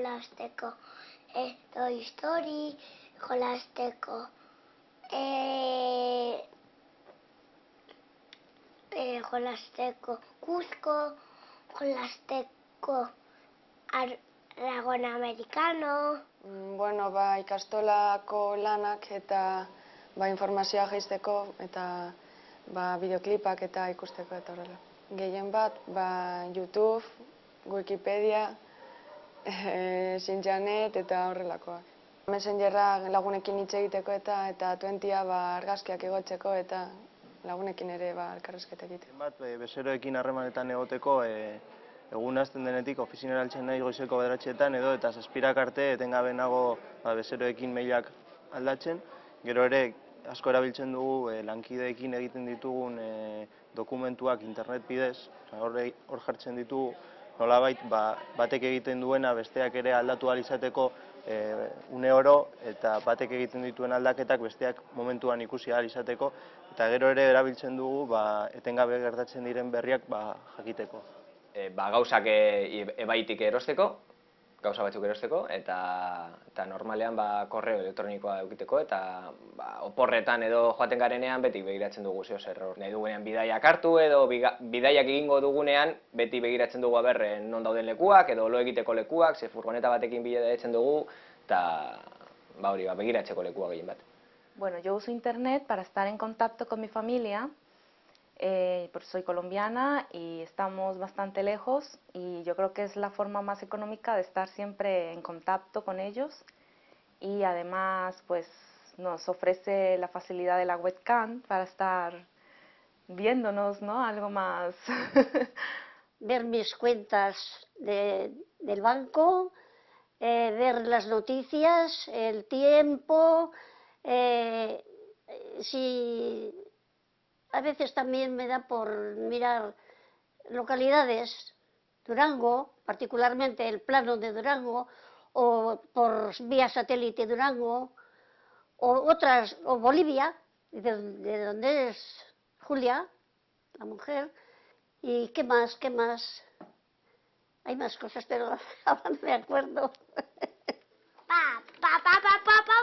jolasteko. Toy Story jolasteko. Jolasteko Cusco, jolasteko Dragon Americano. Bueno, ikastolako lanak eta informazioa jaisteko eta bideoklipak eta ikusteko eta horrela. Gehien bat, YouTube, Wikipedia, Sintxanet eta horrelakoak. Messengerra lagunekin hitz egiteko eta Twentia argazkiak igotzeko eta lagunekin ere elkarrizketa egiteko. Bezeroekin harremanetan egoteko egun hasten denetik ofizinera heltzen naiz goizeko 9etan edo eta 7 arte etengabe nago bezeroekin mailak aldatzen. Gero ere asko erabiltzen dugu lankideekin egiten ditugun dokumentuak internet bidez, hor jartzen ditugu nolabait batek egiten duena besteak ere aldatu ahal izateko une oro eta batek egiten dituen aldaketak besteak momentuan ikusi ahal izateko eta gero ere erabiltzen dugu etengabe gertatzen diren berriak jakiteko. Gauzak ebaitik erosteko, gauza batzuk erosteko, eta normalean korreo elektronikoa edukiteko, eta oporretan edo joaten garenean beti begiratzen dugu zeo zer. Nahi dugunean bidaiak hartu edo bidaiak egingo dugunean beti begiratzen dugu non dauden lekuak edo lo egiteko lekuak, ze furgoneta batekin bilatzen dugu, eta begiratzeko lekuak gehien bat. Bueno, yo uso internet para estar en contacto con mi familia. Porque soy colombiana y estamos bastante lejos y yo creo que es la forma más económica de estar siempre en contacto con ellos y además pues nos ofrece la facilidad de la webcam para estar viéndonos, ¿no? Algo más. Ver mis cuentas del banco, ver las noticias, el tiempo, si... A veces también me da por mirar localidades, Durango, particularmente el plano de Durango, o por vía satélite Durango, o Bolivia, de donde es Julia, la mujer. ¿Y qué más? Hay más cosas, pero ahora no me acuerdo. Pa, pa, pa, pa, pa, pa.